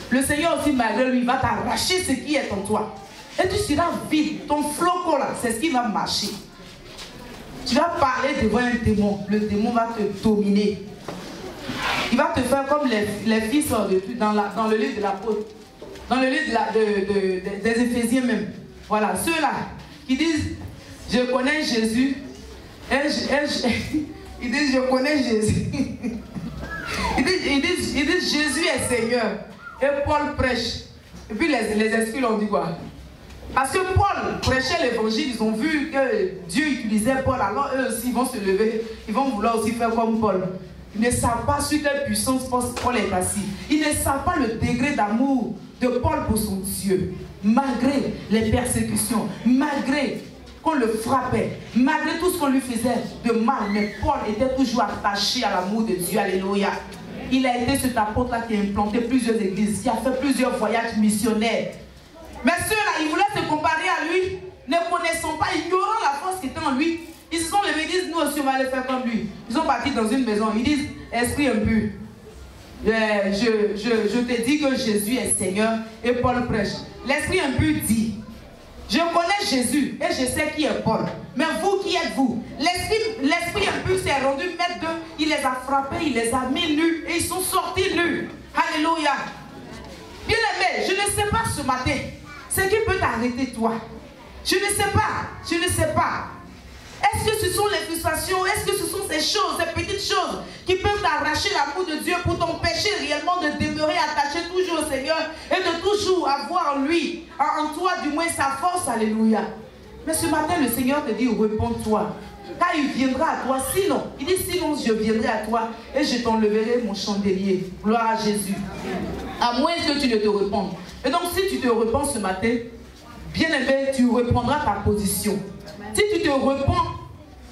Le Seigneur aussi malgré lui va t'arracher ce qui est en toi. Et tu seras vide. Ton flocon là, c'est ce qui va marcher. Tu vas parler devant un démon. Le démon va te dominer. Il va te faire comme les fils dans le livre de l'apôtre, dans le livre des Éphésiens même. Voilà, ceux-là qui disent, je connais Jésus. Ils disent, je connais Jésus. Ils disent, Jésus est Seigneur. Et Paul prêche. Et puis les esprits l'ont dit quoi? Parce que Paul prêchait l'évangile, ils ont vu que Dieu utilisait Paul, alors eux aussi ils vont se lever, ils vont vouloir aussi faire comme Paul. Ils ne savent pas sur quelle puissance Paul est assis. Ils ne savent pas le degré d'amour de Paul pour son Dieu. Malgré les persécutions, malgré qu'on le frappait, malgré tout ce qu'on lui faisait de mal, mais Paul était toujours attaché à l'amour de Dieu. Alléluia. Il a été cet apôtre-là qui a implanté plusieurs églises, qui a fait plusieurs voyages missionnaires. Mais ceux-là, ils voulaient se comparer à lui, ne connaissant pas, ignorant la force qui était en lui. Ils se sont levés, ils disent, nous aussi on va aller faire comme lui. Ils sont partis dans une maison, ils disent, esprit impur, je te dis que Jésus est Seigneur. Et Paul prêche. L'esprit impur dit, je connais Jésus et je sais qui est Paul. Mais vous, qui êtes-vous? L'esprit impur s'est rendu maître d'eux. Il les a frappés, il les a mis nus et ils sont sortis nus. Alléluia. Bien aimé, je ne sais pas ce matin ce qui peut t'arrêter toi. Je ne sais pas. Est-ce que ce sont les frustrations? Est-ce que ce sont ces choses, ces petites choses qui peuvent t'arracher l'amour de Dieu pour t'empêcher réellement de demeurer attaché toujours au Seigneur et de toujours avoir en lui, en toi du moins sa force? Alléluia. Mais ce matin, le Seigneur te dit, réponds-toi. Car il viendra à toi, sinon, il dit, sinon je viendrai à toi et je t'enlèverai mon chandelier. Gloire à Jésus. À moins que tu ne te répondes. Et donc, si tu te réponds ce matin, bien aimé, tu reprendras ta position. Si tu te réponds,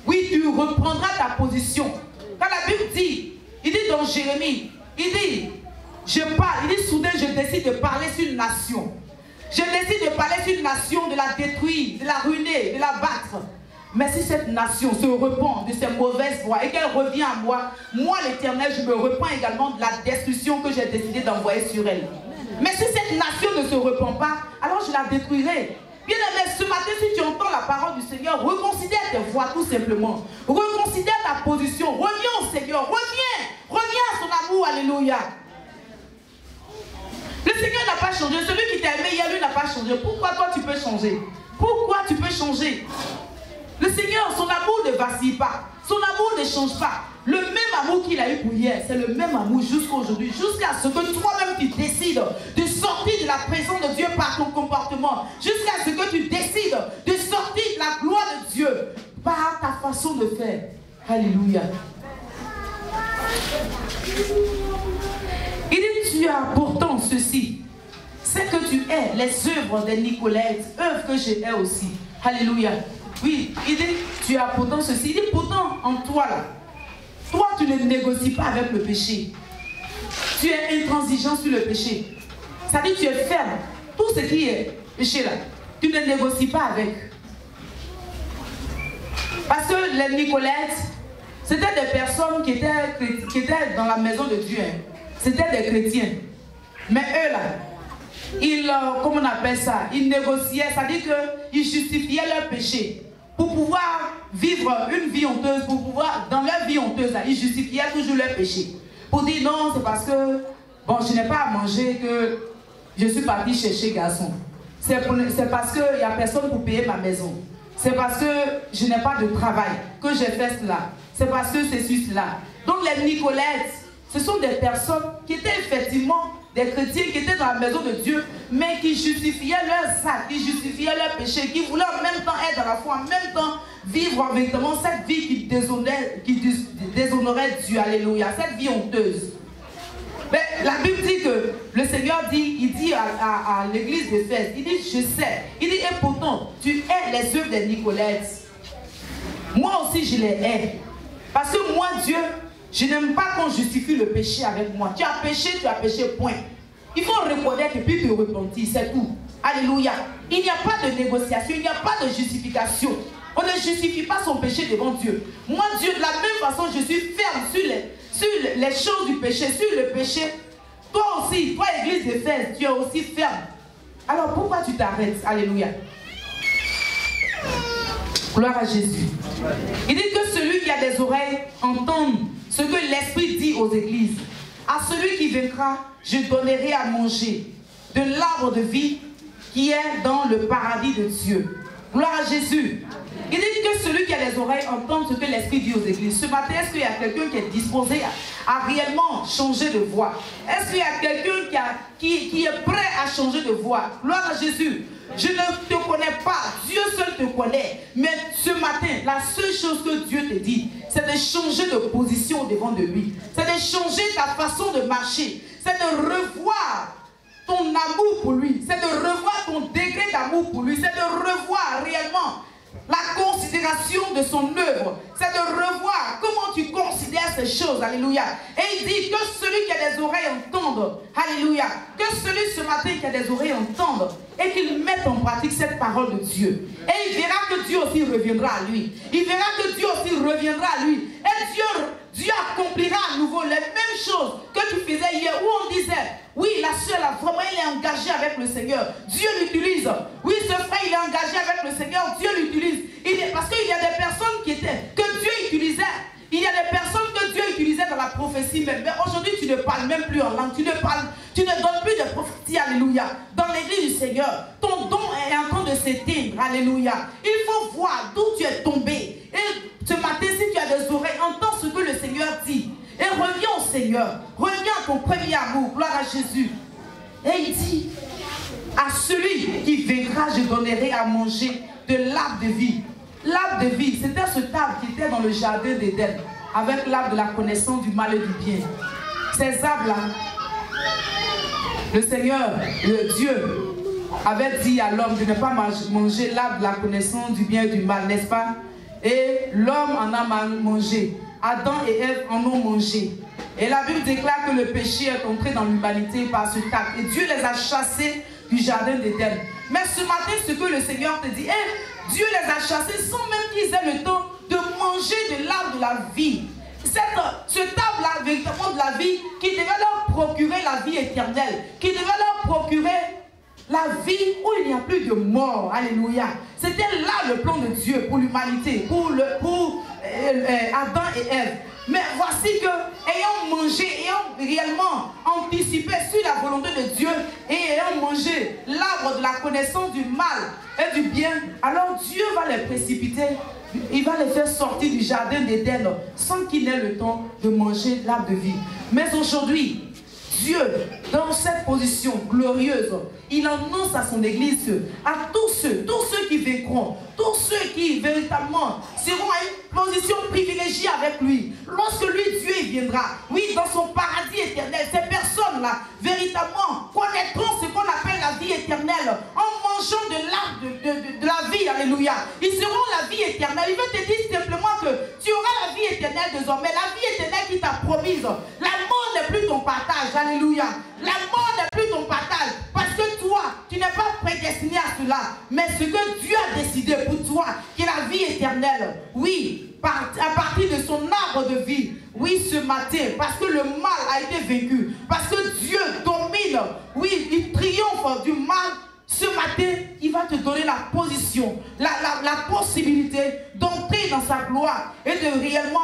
oui, tu reprendras ta position. Quand la Bible dit, il dit dans Jérémie, il dit, je parle, il dit soudain, je décide de parler sur une nation. Je décide de parler sur une nation, de la détruire, de la ruiner, de la battre. Mais si cette nation se repent de ses mauvaises voies et qu'elle revient à moi, moi l'Éternel, je me repens également de la destruction que j'ai décidé d'envoyer sur elle. Mais si cette nation ne se repent pas, alors je la détruirai. Bien aimé, ce matin, si tu entends la parole du Seigneur, reconsidère tes voies tout simplement. Reconsidère ta position. Reviens au Seigneur. Reviens à son amour. Alléluia. Le Seigneur n'a pas changé. Celui qui t'a aimé hier, lui n'a pas changé. Pourquoi toi tu peux changer? Pourquoi tu peux changer? Le Seigneur, son amour ne vacille pas. Son amour ne change pas. Le même amour qu'il a eu pour hier, c'est le même amour jusqu'à aujourd'hui. Jusqu'à ce que toi-même tu décides de sortir de la présence de Dieu par ton comportement. Jusqu'à ce que tu décides de sortir de la gloire de Dieu par ta façon de faire. Alléluia. Il dit, tu as pourtant ceci. C'est que tu es les œuvres des Nicolaïtes, œuvres que je hais aussi. Alléluia. Oui, il dit, tu as pourtant ceci. Il dit, pourtant en toi là, toi tu ne négocies pas avec le péché. Tu es intransigeant sur le péché. Ça dit, tu es ferme. Tout ce qui est péché là, tu ne négocies pas avec. Parce que les Nicolaïtes, c'était des personnes qui étaient dans la maison de Dieu. C'était des chrétiens. Mais eux là, comment on appelle ça? Ils négociaient, ça dit qu'ils justifiaient leur péché. Pour pouvoir vivre une vie honteuse, pour pouvoir, dans leur vie honteuse, là, ils justifiaient toujours leur péché. Pour dire non, c'est parce que, bon, je n'ai pas à manger que je suis parti chercher garçon. C'est parce qu'il n'y a personne pour payer ma maison. C'est parce que je n'ai pas de travail que j'ai fait cela. C'est parce que c'est sur cela. Donc les Nicolaïtes, ce sont des personnes qui étaient effectivement des chrétiens qui étaient dans la maison de Dieu, mais qui justifiaient leurs actes, qui justifiaient leurs péchés, qui voulaient en même temps être dans la foi, en même temps vivre véritablement cette vie qui déshonorait Dieu. Alléluia, cette vie honteuse. Mais la Bible dit que le Seigneur dit, il dit à l'église d'Éphèse, il dit, je sais, il dit, et pourtant, tu hais les œuvres des Nicolaïtes. Moi aussi, je les hais. Parce que moi, Dieu, je n'aime pas qu'on justifie le péché avec moi. Tu as péché, point. Il faut reconnaître et puis te repentir, c'est tout. Alléluia. Il n'y a pas de négociation, il n'y a pas de justification. On ne justifie pas son péché devant Dieu. Moi, Dieu, de la même façon, je suis ferme sur les choses du péché, sur le péché. Toi aussi, toi, église d'Éphèse, tu es aussi ferme. Alors, pourquoi tu t'arrêtes? Alléluia. Gloire à Jésus. Il dit que celui qui a des oreilles entende ce que l'Esprit dit aux églises. à celui qui vaincra, je donnerai à manger de l'arbre de vie qui est dans le paradis de Dieu. Gloire à Jésus. Il dit que celui qui a les oreilles entende ce que l'Esprit dit aux églises. Ce matin, est-ce qu'il y a quelqu'un qui est disposé à réellement changer de voie? Est-ce qu'il y a quelqu'un qui est prêt à changer de voie? Gloire à Jésus. Je ne te connais pas, Dieu seul te connaît. Mais ce matin, la seule chose que Dieu te dit, c'est de changer de position devant de lui. C'est de changer ta façon de marcher. C'est de revoir ton amour pour lui. C'est de revoir ton degré d'amour pour lui. C'est de revoir réellement la considération de son œuvre. C'est de revoir comment tu considères ces choses. Alléluia. Et il dit que celui qui a des oreilles entende. Alléluia. Que celui ce matin qui a des oreilles entende et qu'il mette en pratique cette parole de Dieu. Et il verra que Dieu aussi reviendra à lui. Il verra que Dieu aussi reviendra à lui. Et Dieu accomplira à nouveau les mêmes choses que tu faisais hier, où on disait, oui, la sœur là, vraiment, il est engagé avec le Seigneur. Dieu l'utilise. Oui, ce frère, il est engagé avec le Seigneur. Dieu l'utilise. Parce qu'il y a des personnes que Dieu utilisait. Il y a des personnes que Dieu utilisait dans la prophétie même. Mais aujourd'hui, tu ne parles même plus en langue. Tu ne donnes plus de prophétie. Alléluia. Dans l'église du Seigneur, ton don est en train de s'éteindre. Alléluia. Il faut voir d'où tu es tombé. Et ce matin, si tu as des oreilles, entends ce que le Seigneur dit. Et reviens au Seigneur. Reviens à ton premier amour. Gloire à Jésus. Et il dit, à celui qui vaincra, je donnerai à manger de l'arbre de vie. L'arbre de vie, c'était ce arbre qui était dans le jardin d'Éden, avec l'arbre de la connaissance du mal et du bien. Ces arbres-là, le Seigneur, le Dieu, avait dit à l'homme de ne pas manger l'arbre de la connaissance du bien et du mal, n'est-ce pas? Et l'homme en a mangé. Adam et Ève en ont mangé. Et la Bible déclare que le péché est entré dans l'humanité par ce acte. Et Dieu les a chassés du jardin d'Éden. Mais ce matin, ce que le Seigneur te dit, Dieu les a chassés sans même qu'ils aient le temps de manger de l'arbre de la vie. Cet arbre-là, véritablement de la vie, qui devait leur procurer la vie éternelle, qui devait leur procurer la vie où il n'y a plus de mort. Alléluia. C'était là le plan de Dieu pour l'humanité, pour Adam et Ève. Mais voici que, ayant mangé, ayant réellement anticipé sur la volonté de Dieu et ayant mangé l'arbre de la connaissance du mal et du bien, alors Dieu va les précipiter. Il va les faire sortir du jardin d'Éden sans qu'ils n'aient le temps de manger l'arbre de vie. Mais aujourd'hui, Dieu, dans cette position glorieuse, il annonce à son Église, à tous ceux qui vaincront, tous ceux qui véritablement seront à une position privilégiée avec lui. Lorsque lui, Dieu, il viendra, oui, dans son paradis éternel, ces personnes-là, véritablement, connaîtront ce qu'on appelle la vie éternelle, en mangeant de l'arbre de la vie, alléluia. Ils seront la vie éternelle. Il veut te dire simplement que tu auras la vie éternelle désormais, la vie éternelle qui t'a promise. La mort n'est plus ton partage, alléluia. La mort n'est plus ton partage, parce que toi, tu n'es pas prédestiné à cela, mais ce que Dieu a décidé pour toi, qui est la vie éternelle, oui, à partir de son arbre de vie, oui, ce matin, parce que le mal a été vaincu, parce que Dieu domine, oui, il triomphe du mal. Ce matin, il va te donner la position, la possibilité d'entrer dans sa gloire et de réellement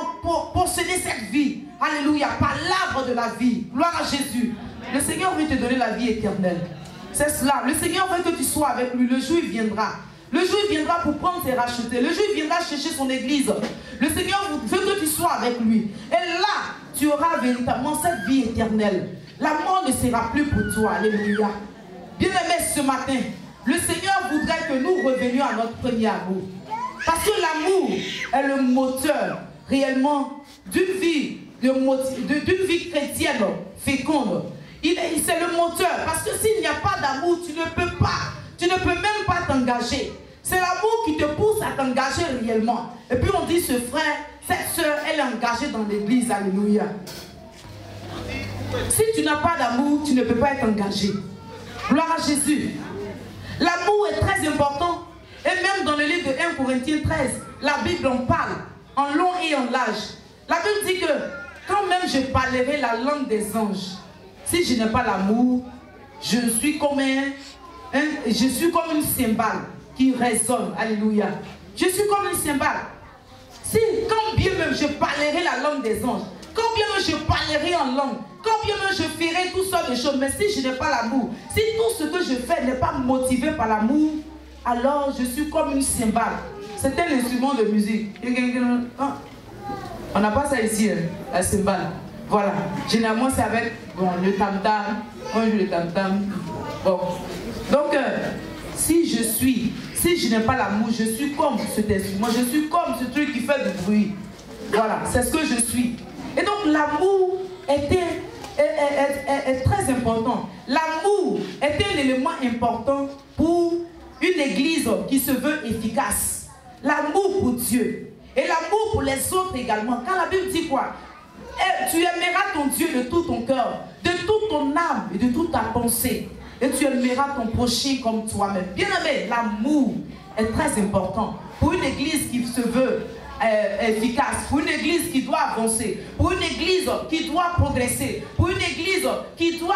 posséder cette vie. Alléluia, par l'arbre de la vie. Gloire à Jésus. Le Seigneur veut te donner la vie éternelle. C'est cela. Le Seigneur veut que tu sois avec lui. Le jour, il viendra. Le jour, il viendra pour prendre tes rachetés. Le jour, il viendra chercher son église. Le Seigneur veut que tu sois avec lui. Et là, tu auras véritablement cette vie éternelle. La mort ne sera plus pour toi. Alléluia. Bien-aimés, ce matin, le Seigneur voudrait que nous revenions à notre premier amour. Parce que l'amour est le moteur réellement d'une vie, d'une vie chrétienne féconde. C'est le moteur. Parce que s'il n'y a pas d'amour, tu ne peux même pas t'engager. C'est l'amour qui te pousse à t'engager réellement. Et puis on dit, ce frère, cette soeur, elle est engagée dans l'église. Alléluia. Si tu n'as pas d'amour, tu ne peux pas être engagé. Gloire à Jésus. L'amour est très important. Et même dans le livre de 1 Corinthiens 13, la Bible en parle en long et en large. La Bible dit que quand même je parlerai la langue des anges, si je n'ai pas l'amour, je suis comme une cymbale qui résonne. Alléluia. Je suis comme une cymbale. Si quand bien même je parlerai la langue des anges, quand bien même je parlerai en langue, quand bien même je ferai toutes sortes de choses, mais si je n'ai pas l'amour, si tout ce que je fais n'est pas motivé par l'amour, alors je suis comme une cymbale. C'est un instrument de musique. On n'a pas ça ici, hein, la cymbale. Voilà. Généralement, c'est avec le tam-tam. On joue le tam-tam. Bon. Donc, si je n'ai pas l'amour, je suis comme cet instrument. Je suis comme ce truc qui fait du bruit. Voilà. C'est ce que je suis. Et donc, l'amour est très important. L'amour est un élément important pour une église qui se veut efficace. L'amour pour Dieu. Et l'amour pour les autres également. Quand la Bible dit quoi? Tu aimeras ton Dieu de tout ton cœur, de toute ton âme et de toute ta pensée. Et tu aimeras ton prochain comme toi-même. Bien aimé, l'amour est très important pour une église qui se veut efficace, pour une église qui doit avancer, pour une église qui doit progresser, pour une église qui doit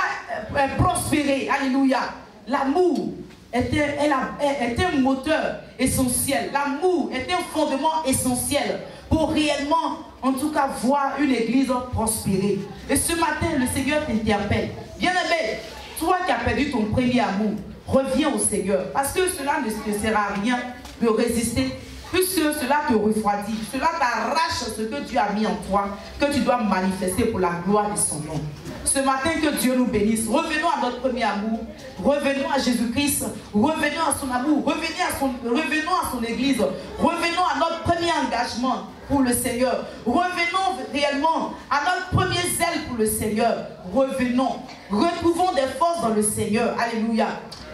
prospérer. Alléluia. L'amour est un moteur essentiel. L'amour est un fondement essentiel pour réellement, en tout cas, voir une église prospérer. Et ce matin, le Seigneur t'interpelle. Bien-aimé, toi qui as perdu ton premier amour, reviens au Seigneur. Parce que cela ne te sert à rien de résister. Puisque cela te refroidit, cela t'arrache ce que Dieu a mis en toi, que tu dois manifester pour la gloire de son nom. Ce matin, que Dieu nous bénisse. Revenons à notre premier amour. Revenons à Jésus-Christ. Revenons à son amour. Revenons à son église. Revenons à notre premier engagement pour le Seigneur. Revenons réellement à notre premier zèle pour le Seigneur. Revenons. Retrouvons des forces dans le Seigneur. Alléluia.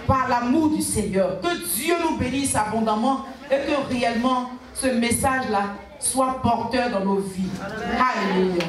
Par l'amour du Seigneur. Que Dieu nous bénisse abondamment et que réellement ce message-là soit porteur dans nos vies. Alléluia.